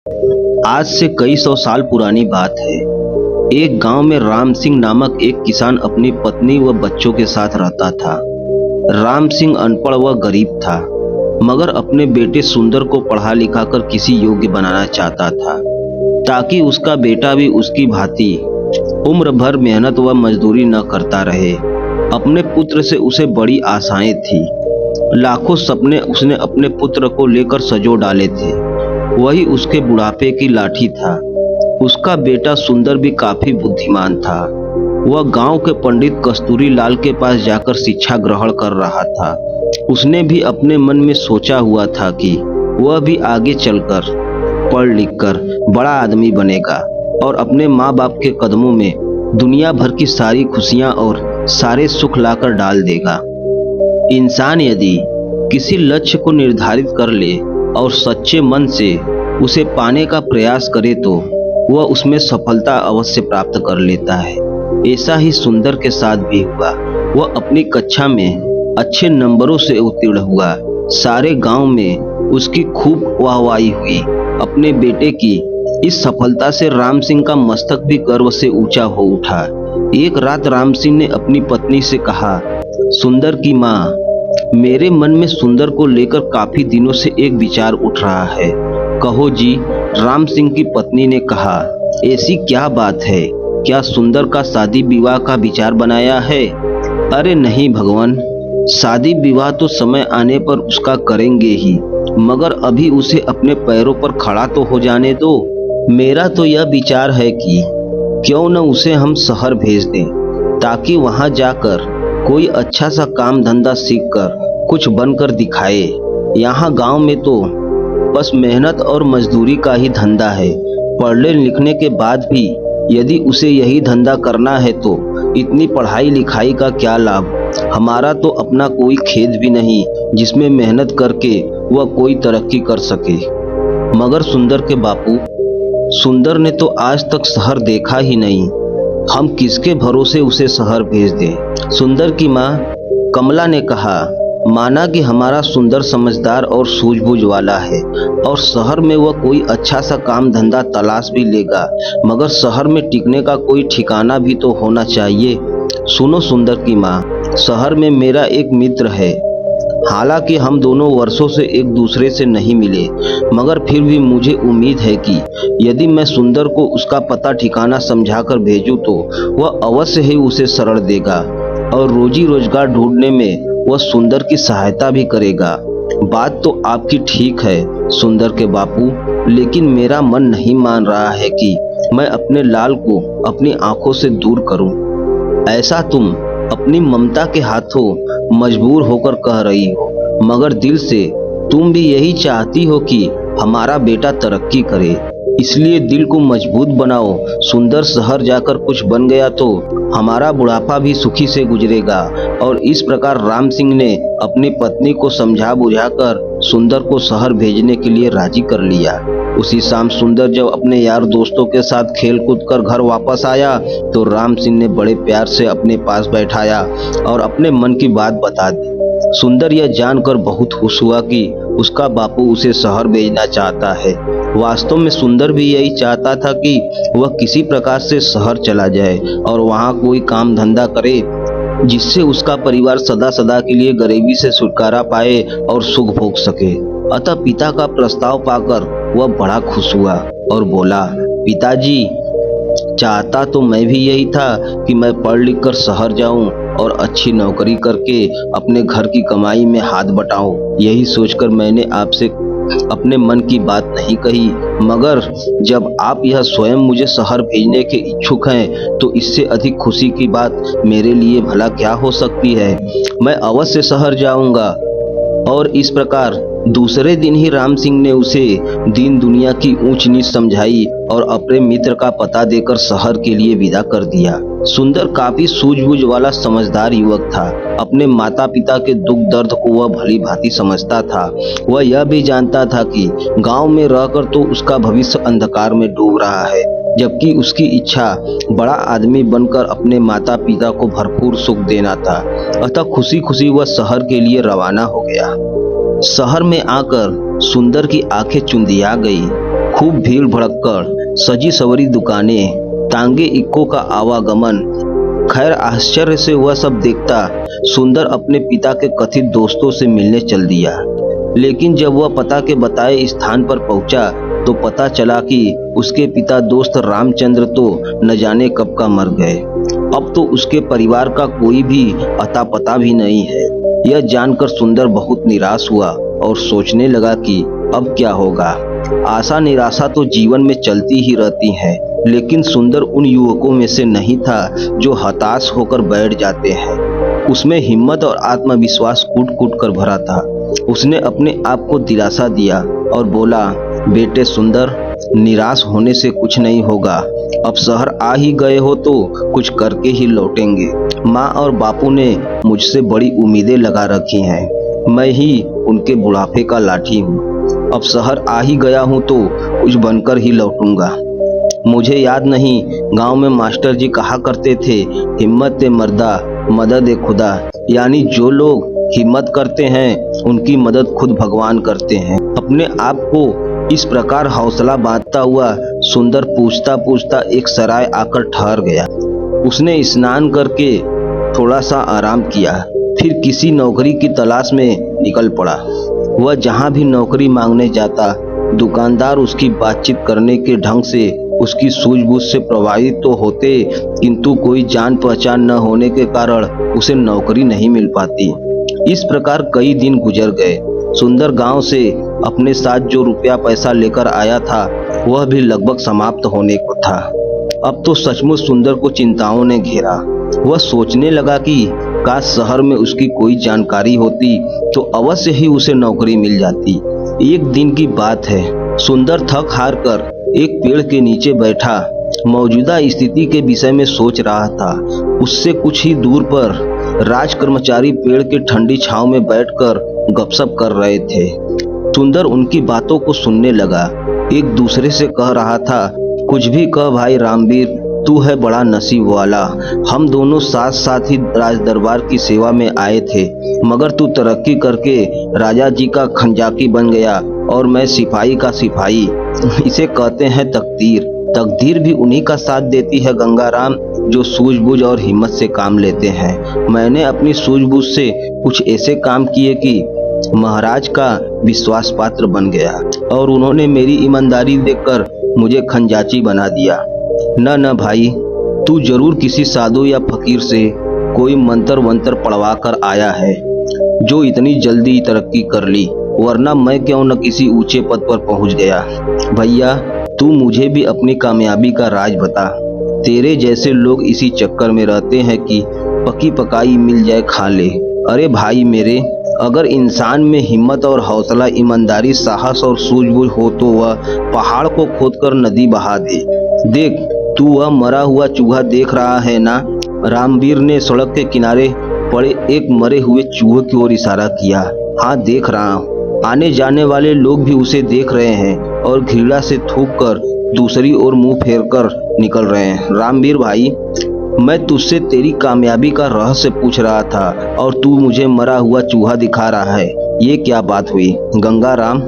आज से कई सौ साल पुरानी बात है। एक गांव में राम सिंह नामक एक किसान अपनी पत्नी व बच्चों के साथ रहता था। राम सिंह अनपढ़ व गरीब था, मगर अपने बेटे सुंदर को पढ़ा लिखा कर किसी योग्य बनाना चाहता था, ताकि उसका बेटा भी उसकी भांति उम्र भर मेहनत व मजदूरी न करता रहे। अपने पुत्र से उसे बड़ी आशाएं थी। लाखों सपने उसने अपने पुत्र को लेकर सजो डाले थे। वही उसके बुढ़ापे की लाठी था। उसका बेटा सुंदर भी काफी बुद्धिमान था। वह गांव के पंडित कस्तूरी लाल के पास जाकर शिक्षा ग्रहण कर रहा था। उसने भी अपने मन में सोचा हुआ था कि वह भी आगे चलकर पढ़ लिख कर बड़ा आदमी बनेगा और अपने माँ बाप के कदमों में दुनिया भर की सारी खुशियां और सारे सुख लाकर डाल देगा। इंसान यदि किसी लक्ष्य को निर्धारित कर ले और सच्चे मन से उसे पाने का प्रयास करे तो वह उसमें सफलता अवश्य प्राप्त कर लेता है। ऐसा ही सुंदर के साथ भी हुआ। वह अपनी कक्षा में अच्छे नंबरों से उत्तीर्ण हुआ। सारे गांव में उसकी खूब वाहवाही हुई। अपने बेटे की इस सफलता से राम सिंह का मस्तक भी गर्व से ऊंचा हो उठा। एक रात राम सिंह ने अपनी पत्नी से कहा, सुंदर की माँ, मेरे मन में सुंदर को लेकर काफी दिनों से एक विचार उठ रहा है। कहो जी। राम सिंह की पत्नी ने कहा, ऐसी क्या बात है? क्या सुंदर का शादी विवाह का विचार बनाया है? अरे नहीं भगवान, शादी विवाह तो समय आने पर उसका करेंगे ही, मगर अभी उसे अपने पैरों पर खड़ा तो हो जाने दो। मेरा तो यह विचार है कि क्यों न उसे हम शहर भेज दें, ताकि वहां जाकर कोई अच्छा सा काम धंधा सीखकर कुछ बनकर दिखाए। यहाँ गांव में तो बस मेहनत और मजदूरी का ही धंधा है। पढ़ने लिखने के बाद भी यदि उसे यही धंधा करना है तो इतनी पढ़ाई लिखाई का क्या लाभ? हमारा तो अपना कोई खेत भी नहीं जिसमें मेहनत करके वह कोई तरक्की कर सके। मगर सुंदर के बापू, सुंदर ने तो आज तक शहर देखा ही नहीं। हम किसके भरोसे उसे शहर भेज दें? सुंदर की माँ कमला ने कहा, माना कि हमारा सुंदर समझदार और सूझबूझ वाला है और शहर में वह कोई अच्छा सा काम धंधा तलाश भी लेगा, मगर शहर में टिकने का कोई ठिकाना भी तो होना चाहिए। सुनो सुंदर की माँ, शहर में मेरा एक मित्र है। हालांकि हम दोनों वर्षों से एक दूसरे से नहीं मिले, मगर फिर भी मुझे उम्मीद है कि यदि मैं सुंदर को उसका पता ठिकाना समझाकर भेजूं तो वह अवश्य ही उसे शरण देगा और रोजी रोजगार ढूंढने में वह सुंदर की सहायता भी करेगा। बात तो आपकी ठीक है सुंदर के बापू, लेकिन मेरा मन नहीं मान रहा है कि मैं अपने लाल को अपनी आंखों से दूर करूं। ऐसा तुम अपनी ममता के हाथों मजबूर होकर कह रही हो, मगर दिल से तुम भी यही चाहती हो कि हमारा बेटा तरक्की करे। इसलिए दिल को मजबूत बनाओ। सुंदर शहर जाकर कुछ बन गया तो हमारा बुढ़ापा भी सुखी से गुजरेगा। और इस प्रकार राम सिंह ने अपनी पत्नी को समझा बुझाकर सुंदर को शहर भेजने के लिए राजी कर लिया। उसी शाम सुंदर जब अपने यार दोस्तों के साथ खेल कूद कर घर वापस आया तो राम सिंह ने बड़े प्यार से अपने पास बैठाया और अपने मन की बात बता दी। सुंदर यह जानकर बहुत खुश हुआ कि उसका बापू उसे शहर भेजना चाहता है। वास्तव में सुंदर भी यही चाहता था कि वह किसी प्रकार से शहर चला जाए और वहां कोई काम धंधा करे, जिससे उसका परिवार सदा सदा के लिए गरीबी से छुटकारा पाए और सुख भोग सके। अतः पिता का प्रस्ताव पाकर वह बड़ा खुश हुआ और बोला, पिताजी, चाहता तो मैं भी यही था कि मैं पढ़ लिख कर शहर जाऊं और अच्छी नौकरी करके अपने घर की कमाई में हाथ बटाऊं। यही सोचकर मैंने आपसे अपने मन की बात नहीं कही, मगर जब आप यह स्वयं मुझे शहर भेजने के इच्छुक हैं तो इससे अधिक खुशी की बात मेरे लिए भला क्या हो सकती है। मैं अवश्य शहर जाऊंगा। और इस प्रकार दूसरे दिन ही राम सिंह ने उसे दीन दुनिया की ऊंच नीच समझाई और अपने मित्र का पता देकर शहर के लिए विदा कर दिया। सुंदर काफी सूझबूझ वाला समझदार युवक था। अपने माता पिता के दुख दर्द को वह भली भांति समझता था। वह यह भी जानता था कि गांव में रहकर तो उसका भविष्य अंधकार में डूब रहा है, जबकि उसकी इच्छा बड़ा आदमी बनकर अपने माता पिता को भरपूर सुख देना था। अतः खुशी खुशी वह शहर के लिए रवाना हो गया। शहर में आकर सुंदर की आंखें चुंधिया गई। खूब भीड़ भड़क्कड़, सजी सवरी दुकानें, तांगे इक्को का आवागमन। खैर आश्चर्य से वह सब देखता सुंदर अपने पिता के कथित दोस्तों से मिलने चल दिया। लेकिन जब वह पता के बताए स्थान पर पहुंचा तो पता चला कि उसके पिता दोस्त रामचंद्र तो न जाने कब का मर गए। अब तो उसके परिवार का कोई भी अता पता भी नहीं है। यह जानकर सुंदर बहुत निराश हुआ और सोचने लगा कि अब क्या होगा। आशा निराशा तो जीवन में चलती ही रहती है, लेकिन सुंदर उन युवकों में से नहीं था जो हताश होकर बैठ जाते हैं। उसमें हिम्मत और आत्मविश्वास कूट कूट कर भरा था। उसने अपने आप को दिलासा दिया और बोला, बेटे सुंदर, निराश होने से कुछ नहीं होगा। अब शहर आ ही गए हो तो कुछ करके ही लौटेंगे। माँ और बापू ने मुझसे बड़ी उम्मीदें लगा रखी हैं। मैं ही उनके बुढ़ापे का लाठी हूँ। अब शहर आ ही गया हूँ तो कुछ बनकर ही लौटूंगा। मुझे याद नहीं, गांव में मास्टर जी कहा करते थे, हिम्मत ए मर्दा मदद ए खुदा। यानी जो लोग हिम्मत करते हैं उनकी मदद खुद भगवान करते हैं। अपने आप को इस प्रकार हौसला बांधता हुआ सुंदर पूछता पूछता एक सराय आकर ठहर गया। उसने स्नान करके थोड़ा सा आराम किया, फिर किसी नौकरी की तलाश में निकल पड़ा। वह जहाँ भी नौकरी मांगने जाता, दुकानदार उसकी बातचीत करने के ढंग से, उसकी सूझबूझ से प्रभावित तो होते, किंतु कोई जान पहचान न होने के कारण उसे नौकरी नहीं मिल पाती। इस प्रकार कई दिन गुजर गए। सुंदर गांव से अपने साथ जो रुपया पैसा लेकर आया था वह भी लगभग समाप्त होने को था। अब तो सचमुच सुंदर को चिंताओं ने घेरा। वह सोचने लगा कि काश शहर में उसकी कोई जानकारी होती तो अवश्य ही उसे नौकरी मिल जाती। एक दिन की बात है, सुंदर थक हार कर एक पेड़ के नीचे बैठा मौजूदा स्थिति के विषय में सोच रहा था। उससे कुछ ही दूर पर राज कर्मचारी पेड़ के ठंडी छांव में बैठकर गपशप कर रहे थे। सुंदर उनकी बातों को सुनने लगा। एक दूसरे से कह रहा था, कुछ भी कह भाई रामवीर, तू है बड़ा नसीब वाला। हम दोनों साथ साथ ही राज दरबार की सेवा में आए थे, मगर तू तरक्की करके राजा जी का खंजाकी बन गया और मैं सिपाही का सिपाही। इसे कहते हैं तकदीर। तकदीर भी उन्हीं का साथ देती है गंगाराम, जो सूझबूझ और हिम्मत से काम लेते हैं। मैंने अपनी सूझबूझ से कुछ ऐसे काम किए कि महाराज का विश्वास पात्र बन गया और उन्होंने मेरी ईमानदारी देखकर मुझे खंजाची बना दिया। न भाई, तू जरूर किसी साधु या फकीर से कोई मंत्र वंत्र पढ़वा कर आया है जो इतनी जल्दी तरक्की कर ली, वरना मैं क्यों न किसी ऊंचे पद पर पहुंच गया। भैया, तू मुझे भी अपनी कामयाबी का राज बता। तेरे जैसे लोग इसी चक्कर में रहते हैं कि पकी पकाई मिल जाए खा ले। अरे भाई मेरे, अगर इंसान में हिम्मत और हौसला, ईमानदारी, साहस और सूझबूझ हो तो वह पहाड़ को खोदकर नदी बहा दे। देख, तू वह मरा हुआ चूहा देख रहा है ना? रामवीर ने सड़क के किनारे पड़े एक मरे हुए चूहे की ओर इशारा किया। हाँ, देख रहा हूँ। आने जाने वाले लोग भी उसे देख रहे हैं और घृणा से थूक कर दूसरी ओर मुंह फेर कर निकल रहे हैं। रामवीर भाई, मैं तुझसे तेरी कामयाबी का रहस्य पूछ रहा था और तू मुझे मरा हुआ चूहा दिखा रहा है। ये क्या बात हुई? गंगाराम,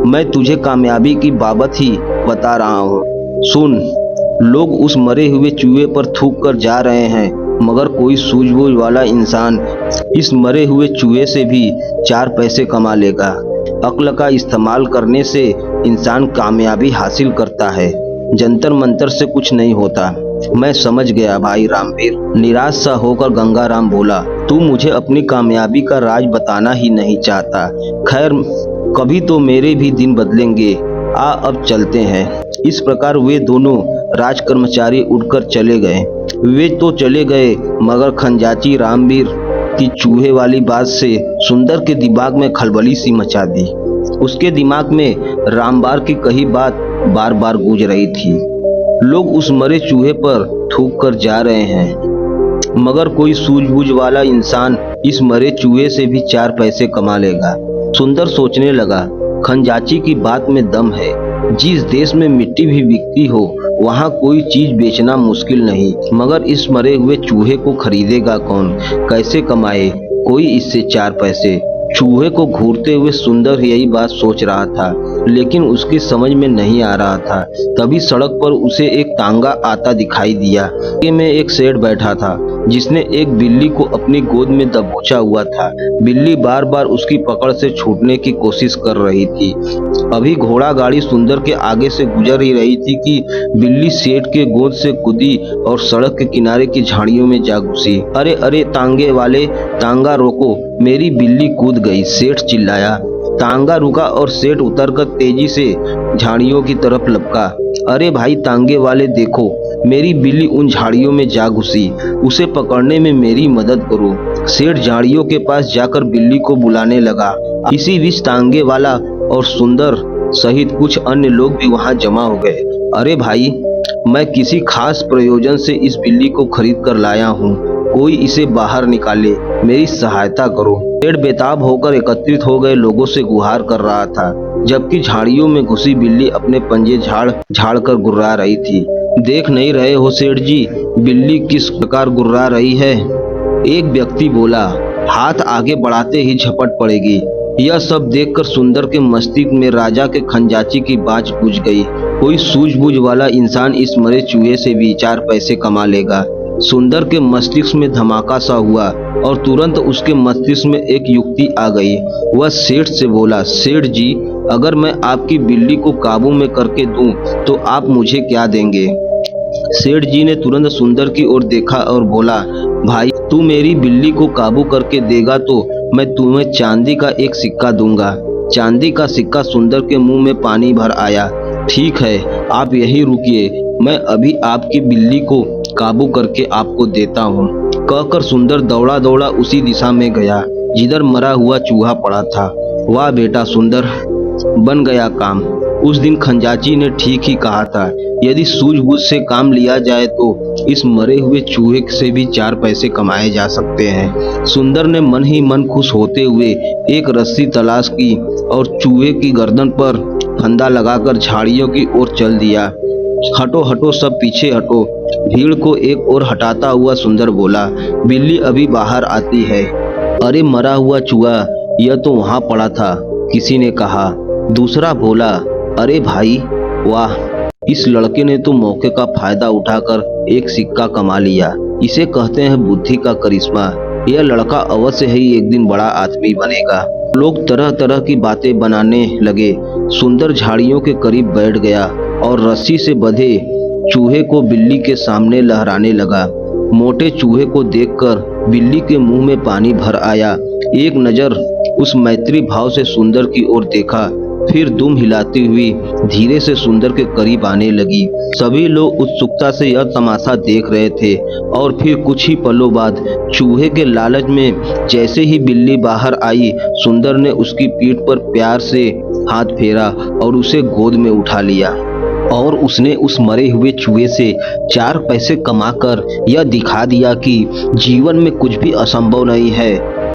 मैं तुझे कामयाबी की बाबत ही बता रहा हूँ। सुन, लोग उस मरे हुए चूहे पर थूक कर जा रहे हैं, मगर कोई सूझबूझ वाला इंसान इस मरे हुए चूहे से भी 4 पैसे कमा लेगा। अक्ल का इस्तेमाल करने से इंसान कामयाबी हासिल करता है, जंतर मंतर से कुछ नहीं होता। मैं समझ गया भाई रामवीर। निराश सा होकर गंगाराम बोला, तू मुझे अपनी कामयाबी का राज बताना ही नहीं चाहता। खैर, कभी तो मेरे भी दिन बदलेंगे। आ, अब चलते हैं। इस प्रकार वे दोनों राज कर्मचारी उठकर चले गए। वे तो चले गए, मगर खंजाची रामवीर की चूहे वाली बात से सुंदर के दिमाग में खलबली सी मचा दी। उसके दिमाग में रामबार की कही बात बार बार गूंज रही थी। लोग उस मरे चूहे पर थूक कर जा रहे हैं, मगर कोई सूझबूझ वाला इंसान इस मरे चूहे से भी 4 पैसे कमा लेगा। सुंदर सोचने लगा, खंजाची की बात में दम है। जिस देश में मिट्टी भी बिकती हो वहाँ कोई चीज बेचना मुश्किल नहीं, मगर इस मरे हुए चूहे को खरीदेगा कौन? कैसे कमाए कोई इससे 4 पैसे? चूहे को घूरते हुए सुंदर यही बात सोच रहा था, लेकिन उसकी समझ में नहीं आ रहा था। तभी सड़क पर उसे एक तांगा आता दिखाई दिया। तांगे में एक सेठ बैठा था जिसने एक बिल्ली को अपनी गोद में दबोचा हुआ था। बिल्ली बार बार उसकी पकड़ से छूटने की कोशिश कर रही थी। अभी घोड़ा गाड़ी सुंदर के आगे से गुजर ही रही थी कि बिल्ली सेठ के गोद से कूदी और सड़क के किनारे की झाड़ियों में जा घुसी। अरे अरे तांगे वाले, तांगा रोको, मेरी बिल्ली कूद गई, सेठ चिल्लाया। तांगा रुका और सेठ उतरकर तेजी से झाड़ियों की तरफ लपका। अरे भाई तांगे वाले देखो, मेरी बिल्ली उन झाड़ियों में जा घुसी, उसे पकड़ने में मेरी मदद करो। सेठ झाड़ियों के पास जाकर बिल्ली को बुलाने लगा। इसी बीच तांगे वाला और सुंदर सहित कुछ अन्य लोग भी वहां जमा हो गए। अरे भाई, मैं किसी खास प्रयोजन से इस बिल्ली को खरीद कर लाया हूँ, कोई इसे बाहर निकाले, मेरी सहायता करो। सेठ बेताब होकर एकत्रित हो गए लोगों से गुहार कर रहा था, जबकि झाड़ियों में घुसी बिल्ली अपने पंजे झाड़ झाड़ कर गुर्रा रही थी। देख नहीं रहे हो सेठ जी, बिल्ली किस प्रकार गुर्रा रही है? एक व्यक्ति बोला। हाथ आगे बढ़ाते ही झपट पड़ेगी। यह सब देखकर सुंदर के मस्तिष्क में राजा के खंजाची की बाज बुझ गई। कोई सूझबूझ वाला इंसान इस मरे चूहे से भी 4 पैसे कमा लेगा। सुंदर के मस्तिष्क में धमाका सा हुआ और तुरंत उसके मस्तिष्क में एक युक्ति आ गई। वह सेठ से बोला, सेठ जी, अगर मैं आपकी बिल्ली को काबू में करके दूं तो आप मुझे क्या देंगे? सेठ जी ने तुरंत सुंदर की ओर देखा और बोला, भाई तू मेरी बिल्ली को काबू करके देगा तो मैं तुम्हें चांदी का एक सिक्का दूंगा। चांदी का सिक्का सुंदर के मुंह में पानी भर आया। ठीक है, आप यहीं रुकिए, मैं अभी आपकी बिल्ली को काबू करके आपको देता हूँ। कहकर सुंदर दौड़ा दौड़ा उसी दिशा में गया जिधर मरा हुआ चूहा पड़ा था। वाह बेटा सुंदर, बन गया काम। उस दिन खंजाची ने ठीक ही कहा था, यदि सूझबूझ से काम लिया जाए तो इस मरे हुए चूहे से भी 4 पैसे कमाए जा सकते हैं। सुंदर ने मन ही मन खुश होते हुए एक रस्सी तलाश की और चूहे की गर्दन पर फंदा लगाकर झाड़ियों की ओर चल दिया। हटो हटो सब पीछे हटो। भीड़ को एक ओर हटाता हुआ सुंदर बोला, बिल्ली अभी बाहर आती है। अरे मरा हुआ चूहा, यह तो वहां पड़ा था, किसी ने कहा। दूसरा बोला, अरे भाई वाह, इस लड़के ने तो मौके का फायदा उठाकर एक सिक्का कमा लिया। इसे कहते हैं बुद्धि का करिश्मा। यह लड़का अवश्य ही एक दिन बड़ा आदमी बनेगा। लोग तरह तरह की बातें बनाने लगे। सुंदर झाड़ियों के करीब बैठ गया और रस्सी से बंधे चूहे को बिल्ली के सामने लहराने लगा। मोटे चूहे को देखकर बिल्ली के मुंह में पानी भर आया। एक नजर उस मैत्री भाव से सुंदर की ओर देखा, फिर दुम हिलाती हुई धीरे से सुंदर के करीब आने लगी। सभी लोग उत्सुकता से यह तमाशा देख रहे थे और फिर कुछ ही पलों बाद चूहे के लालच में जैसे ही बिल्ली बाहर आई, सुंदर ने उसकी पीठ पर प्यार से हाथ फेरा और उसे गोद में उठा लिया और उसने उस मरे हुए चूहे से 4 पैसे कमाकर यह दिखा दिया कि जीवन में कुछ भी असंभव नहीं है।